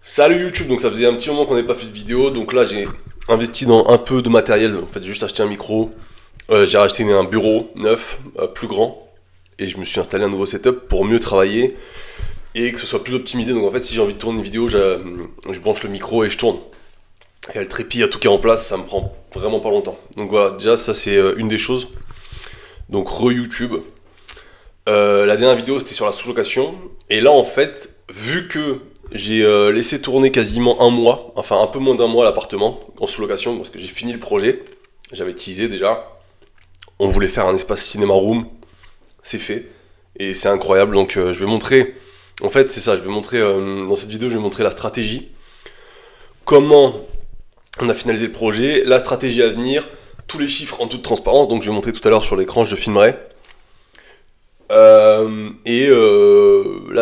Salut YouTube, donc ça faisait un petit moment qu'on n'avait pas fait de vidéo, donc là j'ai investi dans un peu de matériel, en fait j'ai juste acheté un micro, j'ai racheté un bureau neuf, plus grand, et je me suis installé un nouveau setup pour mieux travailler et que ce soit plus optimisé. Donc en fait si j'ai envie de tourner une vidéo, je branche le micro et je tourne. Et le trépied, il y a tout qui est en place, ça me prend vraiment pas longtemps. Donc voilà, déjà ça c'est une des choses. Donc re-YouTube. La dernière vidéo c'était sur la sous-location, et là en fait, vu que j'ai laissé tourner quasiment un mois, enfin un peu moins d'un mois l'appartement en sous-location, parce que j'ai fini le projet, j'avais teasé déjà, on voulait faire un espace cinéma room, c'est fait, et c'est incroyable, donc je vais montrer, en fait c'est ça, je vais montrer, dans cette vidéo je vais montrer la stratégie, comment on a finalisé le projet, la stratégie à venir, tous les chiffres en toute transparence, donc je vais montrer tout à l'heure sur l'écran, je filmerai, la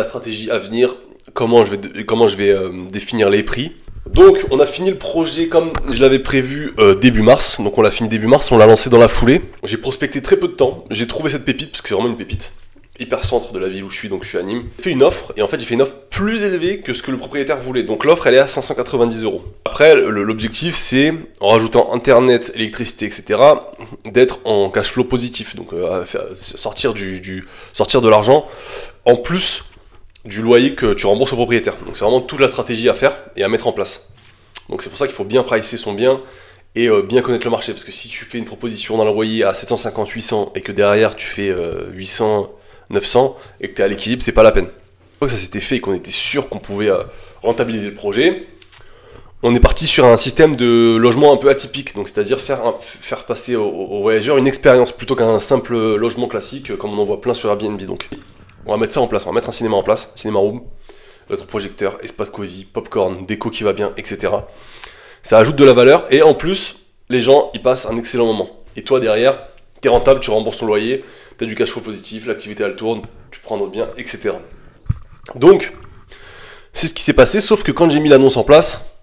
stratégie à venir, comment je vais définir les prix. Donc on a fini le projet comme je l'avais prévu début mars, donc on l'a fini début mars, on l'a lancé dans la foulée. J'ai prospecté très peu de temps, j'ai trouvé cette pépite, parce que c'est vraiment une pépite, hyper centre de la ville où je suis, donc je suis à Nîmes. J'ai fait une offre, et en fait j'ai fait une offre plus élevée que ce que le propriétaire voulait, donc l'offre elle est à 590 €. Après l'objectif c'est, en rajoutant internet, électricité, etc., d'être en cash flow positif, donc sortir de l'argent, en plus du loyer que tu rembourses au propriétaire. Donc c'est vraiment toute la stratégie à faire et à mettre en place. Donc c'est pour ça qu'il faut bien pricer son bien et bien connaître le marché, parce que si tu fais une proposition dans le loyer à 750, 800 et que derrière tu fais 800, 900 et que tu es à l'équilibre, c'est pas la peine. Une fois que ça s'était fait et qu'on était sûr qu'on pouvait rentabiliser le projet, on est parti sur un système de logement un peu atypique, donc c'est-à-dire faire passer aux voyageurs une expérience plutôt qu'un simple logement classique comme on en voit plein sur Airbnb. Donc on va mettre ça en place, on va mettre un cinéma en place, cinéma room, notre projecteur, espace cosy, popcorn, déco qui va bien, etc. Ça ajoute de la valeur et en plus, les gens ils passent un excellent moment. Et toi derrière, t'es rentable, tu rembourses ton loyer, t'as du cash flow positif, l'activité elle tourne, tu prends d'autres biens, etc. Donc, c'est ce qui s'est passé, sauf que quand j'ai mis l'annonce en place,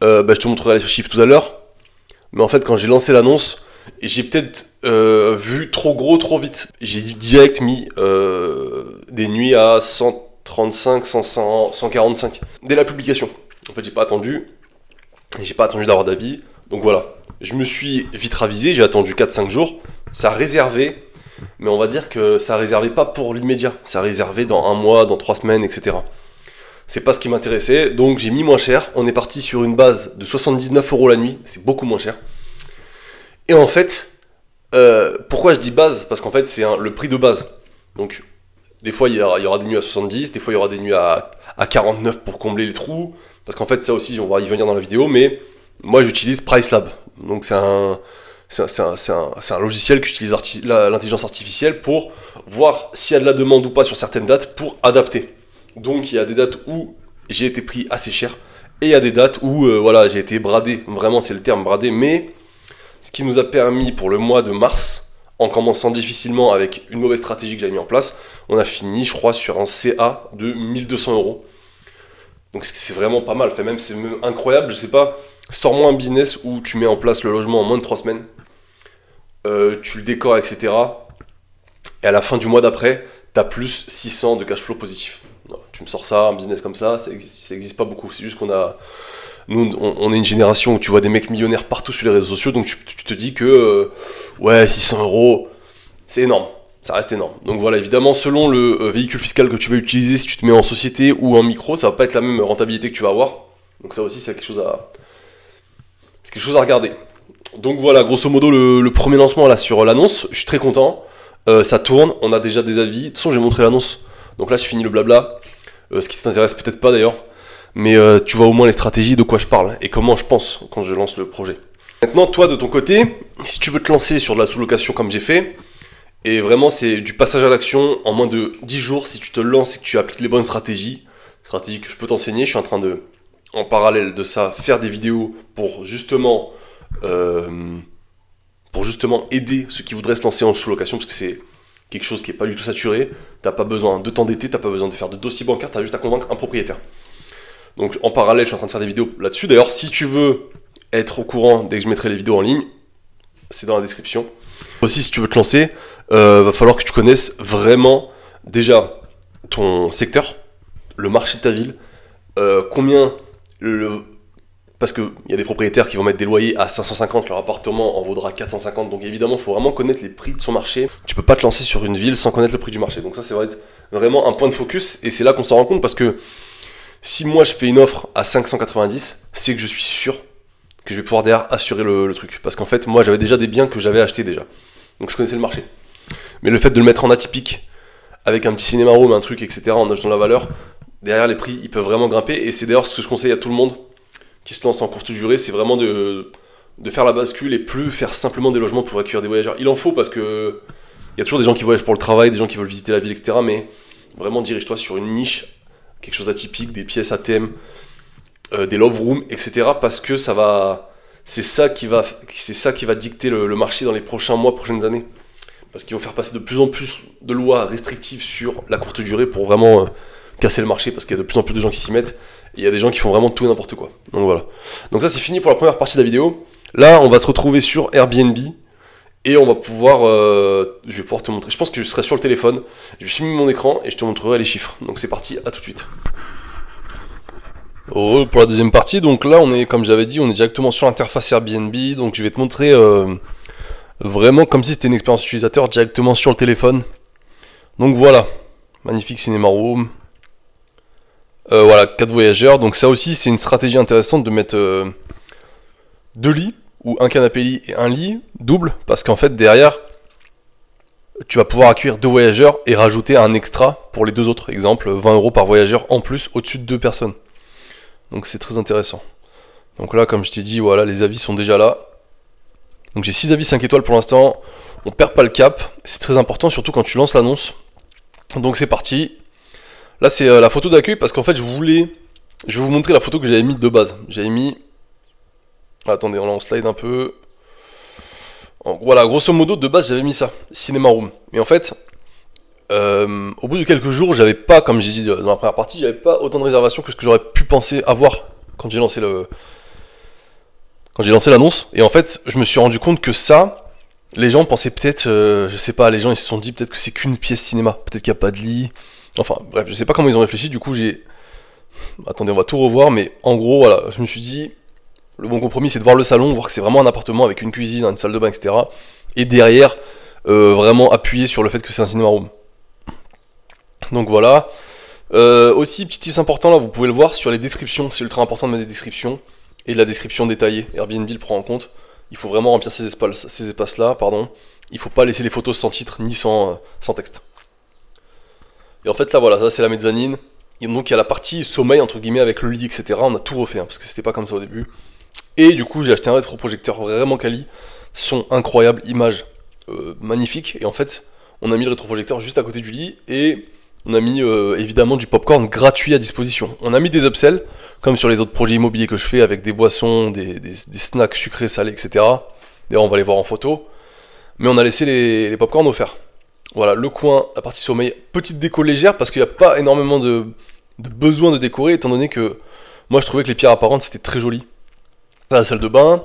je te montrerai les chiffres tout à l'heure, mais en fait quand j'ai lancé l'annonce, j'ai peut-être vu trop gros trop vite. J'ai direct mis des nuits à 135, 100, 145 dès la publication. En fait j'ai pas attendu d'avoir d'avis, donc voilà. Je me suis vite ravisé, j'ai attendu 4-5 jours, ça réservait, mais on va dire que ça réservait pas pour l'immédiat, ça réservait dans un mois, dans 3 semaines, etc. C'est pas ce qui m'intéressait, donc j'ai mis moins cher. On est parti sur une base de 79 € la nuit, c'est beaucoup moins cher. Et en fait, pourquoi je dis base? Parce qu'en fait, c'est le prix de base. Donc, des fois, il y aura des nuits à 70, des fois, il y aura des nuits à 49 pour combler les trous. Parce qu'en fait, ça aussi, on va y venir dans la vidéo, mais moi, j'utilise PriceLab. Donc, c'est un logiciel qui utilise l'intelligence artificielle pour voir s'il y a de la demande ou pas sur certaines dates pour adapter. Donc il y a des dates où j'ai été pris assez cher et il y a des dates où voilà, j'ai été bradé, vraiment c'est le terme bradé, mais ce qui nous a permis pour le mois de mars, en commençant difficilement avec une mauvaise stratégie que j'avais mis en place, on a fini je crois sur un CA de 1200 €. Donc c'est vraiment pas mal, c'est même incroyable, je sais pas, sors-moi un business où tu mets en place le logement en moins de 3 semaines, tu le décores, etc. Et à la fin du mois d'après, tu as plus 600 de cash flow positif. Tu me sors ça, un business comme ça existe pas beaucoup. C'est juste qu'on a... Nous, on est une génération où tu vois des mecs millionnaires partout sur les réseaux sociaux, donc tu te dis que... ouais, 600 €, c'est énorme. Ça reste énorme. Donc voilà, évidemment, selon le véhicule fiscal que tu vas utiliser, si tu te mets en société ou en micro, ça va pas être la même rentabilité que tu vas avoir. Donc ça aussi, c'est quelque chose à regarder. Donc voilà, grosso modo, le premier lancement là sur l'annonce, je suis très content. Ça tourne, on a déjà des avis. De toute façon, j'ai montré l'annonce. Donc là, je finis le blabla. Ce qui t'intéresse peut-être pas d'ailleurs. Mais tu vois au moins les stratégies de quoi je parle et comment je pense quand je lance le projet. Maintenant, toi, de ton côté, si tu veux te lancer sur de la sous-location comme j'ai fait, et vraiment, c'est du passage à l'action en moins de 10 jours si tu te lances et que tu appliques les bonnes stratégies que je peux t'enseigner. Je suis en train de, en parallèle de ça, faire des vidéos pour justement aider ceux qui voudraient se lancer en sous-location, parce que c'est quelque chose qui n'est pas du tout saturé, t'as pas besoin de t'endetter, t'as pas besoin de faire de dossier bancaire, t'as juste à convaincre un propriétaire. Donc en parallèle, je suis en train de faire des vidéos là-dessus. D'ailleurs, si tu veux être au courant dès que je mettrai les vidéos en ligne, c'est dans la description. Aussi, si tu veux te lancer, va falloir que tu connaisses vraiment déjà ton secteur, le marché de ta ville, combien Parce qu'il y a des propriétaires qui vont mettre des loyers à 550, leur appartement en vaudra 450, donc évidemment il faut vraiment connaître les prix de son marché. Tu peux pas te lancer sur une ville sans connaître le prix du marché, donc ça c'est vraiment un point de focus, et c'est là qu'on s'en rend compte, parce que si moi je fais une offre à 590, c'est que je suis sûr que je vais pouvoir derrière assurer le truc, parce qu'en fait moi j'avais déjà des biens que j'avais achetés déjà, donc je connaissais le marché. Mais le fait de le mettre en atypique, avec un petit cinéma room, un truc, etc., en ajoutant la valeur, derrière les prix ils peuvent vraiment grimper, et c'est d'ailleurs ce que je conseille à tout le monde qui se lance en courte durée, c'est vraiment de faire la bascule et plus faire simplement des logements pour accueillir des voyageurs. Il en faut, parce que il y a toujours des gens qui voyagent pour le travail, des gens qui veulent visiter la ville, etc. Mais vraiment dirige-toi sur une niche, quelque chose d'atypique, des pièces à thème, des love rooms, etc. Parce que c'est ça qui va dicter le marché dans les prochains mois, prochaines années. Parce qu'ils vont faire passer de plus en plus de lois restrictives sur la courte durée pour vraiment casser le marché, parce qu'il y a de plus en plus de gens qui s'y mettent. Il y a des gens qui font vraiment tout et n'importe quoi. Donc voilà. Donc ça c'est fini pour la première partie de la vidéo. Là on va se retrouver sur Airbnb. Et on va pouvoir... je vais pouvoir te montrer. Je pense que je serai sur le téléphone. Je vais filmer mon écran et je te montrerai les chiffres. Donc c'est parti, à tout de suite. Heureux pour la deuxième partie. Donc là on est, comme j'avais dit, on est directement sur l'interface Airbnb. Donc je vais te montrer vraiment comme si c'était une expérience utilisateur directement sur le téléphone. Donc voilà. Magnifique cinéma room. Voilà, 4 voyageurs, donc ça aussi c'est une stratégie intéressante de mettre 2 lits, ou un canapé lit et un lit, double, parce qu'en fait derrière, tu vas pouvoir accueillir 2 voyageurs et rajouter un extra pour les 2 autres, exemple 20 € par voyageur en plus au-dessus de 2 personnes. Donc c'est très intéressant. Donc là comme je t'ai dit, voilà, les avis sont déjà là. Donc j'ai 6 avis 5 étoiles pour l'instant, on perd pas le cap, c'est très important surtout quand tu lances l'annonce. Donc c'est parti. Là c'est la photo d'accueil, parce qu'en fait je vais vous montrer la photo que j'avais mis de base. J'avais mis... Attendez, on slide un peu. Voilà, grosso modo de base j'avais mis ça, Cinéma Room. Mais en fait, au bout de quelques jours, j'avais pas, comme j'ai dit dans la première partie, j'avais pas autant de réservations que ce que j'aurais pu penser avoir quand j'ai lancé l'annonce. Et en fait, je me suis rendu compte que ça, les gens pensaient peut-être, je sais pas, les gens ils se sont dit peut-être que c'est qu'une pièce cinéma, peut-être qu'il n'y a pas de lit. Enfin, bref, je sais pas comment ils ont réfléchi, du coup attendez, on va tout revoir, mais en gros, voilà, je me suis dit, le bon compromis, c'est de voir le salon, voir que c'est vraiment un appartement avec une cuisine, une salle de bain, etc. Et derrière, vraiment appuyer sur le fait que c'est un cinéma room. Donc voilà. Aussi, petit tips important, là, vous pouvez le voir sur les descriptions, c'est ultra important de mettre des descriptions, et de la description détaillée. Airbnb le prend en compte. Il faut vraiment remplir ces espaces-là, pardon. Il faut pas laisser les photos sans titre, ni sans texte. Et en fait là voilà, ça c'est la mezzanine. Et donc il y a la partie sommeil entre guillemets avec le lit, etc. On a tout refait, hein, parce que c'était pas comme ça au début. Et du coup j'ai acheté un rétroprojecteur vraiment quali. Son incroyable, image magnifique. Et en fait on a mis le rétroprojecteur juste à côté du lit. Et on a mis évidemment du popcorn gratuit à disposition. On a mis des upsells, comme sur les autres projets immobiliers que je fais, avec des boissons, des snacks sucrés, salés, etc. D'ailleurs on va les voir en photo. Mais on a laissé les popcorn offerts. Voilà, le coin, la partie sommeil, petite déco légère, parce qu'il n'y a pas énormément de besoin de décorer, étant donné que moi je trouvais que les pierres apparentes c'était très joli. La salle de bain,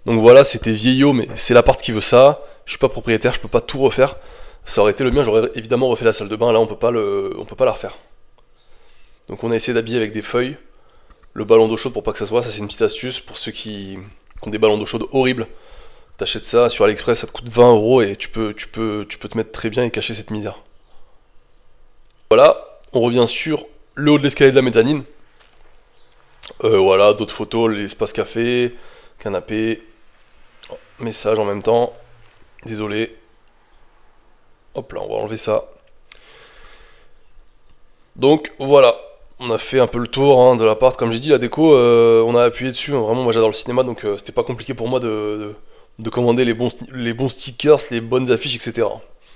donc voilà, c'était vieillot, mais c'est l'appart qui veut ça. Je suis pas propriétaire, je peux pas tout refaire. Ça aurait été le mien, j'aurais évidemment refait la salle de bain, là on peut pas la refaire. Donc on a essayé d'habiller avec des feuilles, le ballon d'eau chaude pour pas que ça se voit, ça c'est une petite astuce pour ceux qui ont des ballons d'eau chaude horribles. T'achètes ça sur AliExpress, ça te coûte 20 € et tu peux te mettre très bien et cacher cette misère. Voilà, on revient sur le haut de l'escalier de la mezzanine. Voilà, d'autres photos, l'espace café, canapé, message en même temps. Désolé. Hop là, on va enlever ça. Donc voilà, on a fait un peu le tour hein, de l'appart. Comme j'ai dit, la déco, on a appuyé dessus. Vraiment, moi j'adore le cinéma, donc c'était pas compliqué pour moi de commander les bons stickers, les bonnes affiches, etc.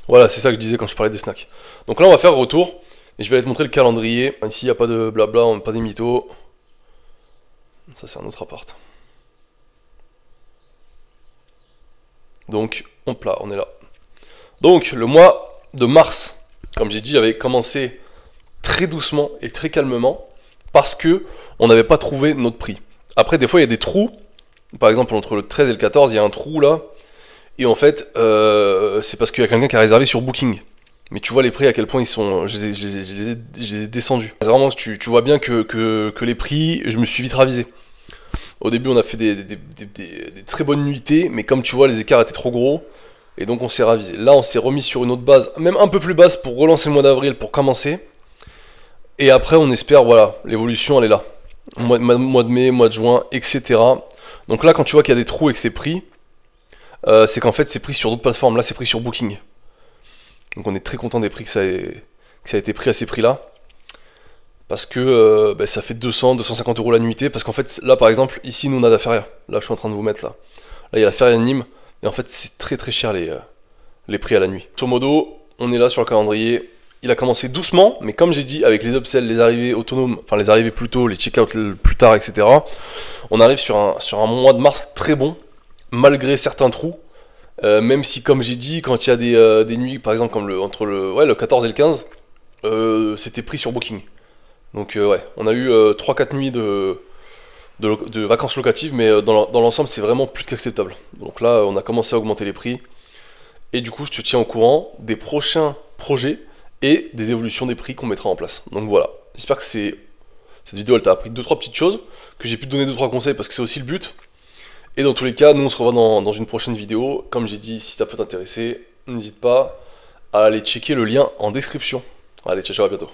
Voilà, c'est ça que je disais quand je parlais des snacks. Donc là, on va faire retour, et je vais aller te montrer le calendrier. Ici, il n'y a pas de blabla, pas des mythos. Ça, c'est un autre appart. Donc, hop là, on est là. Donc, le mois de mars, comme j'ai dit, j'avais commencé très doucement et très calmement, parce que on n'avait pas trouvé notre prix. Après, des fois, il y a des trous. Par exemple, entre le 13 et le 14, il y a un trou là. Et en fait, c'est parce qu'il y a quelqu'un qui a réservé sur Booking. Mais tu vois les prix à quel point ils sont, je les ai descendus. Vraiment, tu vois bien que les prix, je me suis vite ravisé. Au début, on a fait des très bonnes nuitées, mais comme tu vois, les écarts étaient trop gros, et donc on s'est ravisé. Là, on s'est remis sur une autre base, même un peu plus basse pour relancer le mois d'avril, pour commencer. Et après, on espère, voilà, l'évolution, elle est là. Mois de mai, mois de juin, etc. Donc là, quand tu vois qu'il y a des trous et que c'est pris, c'est qu'en fait, c'est pris sur d'autres plateformes. Là, c'est pris sur Booking. Donc on est très content des prix que ça a été pris à ces prix-là. Parce que ça fait 200, 250 euros la nuitée. Parce qu'en fait, là par exemple, ici nous on a la feria. Là je suis en train de vous mettre là. Là il y a la feria de Nîmes. Et en fait c'est très très cher les prix à la nuit. Grosso modo, on est là sur le calendrier. Il a commencé doucement, mais comme j'ai dit, avec les upsells, les arrivées autonomes, enfin les arrivées plus tôt, les check-out plus tard, etc. On arrive sur un mois de mars très bon, malgré certains trous. Même si, comme j'ai dit, quand il y a des nuits, par exemple, comme entre le 14 et le 15, c'était pris sur Booking. Donc, ouais, on a eu 3-4 nuits de vacances locatives, mais dans l'ensemble, c'est vraiment plus qu'acceptable. Donc là, on a commencé à augmenter les prix. Et du coup, je te tiens au courant des prochains projets et des évolutions des prix qu'on mettra en place. Donc voilà, j'espère que cette vidéo, elle t'a appris 2-3 petites choses, que j'ai pu te donner 2-3 conseils parce que c'est aussi le but. Et dans tous les cas, nous on se revoit dans une prochaine vidéo. Comme j'ai dit, si ça peut t'intéresser, n'hésite pas à aller checker le lien en description. Allez, ciao, ciao, à bientôt.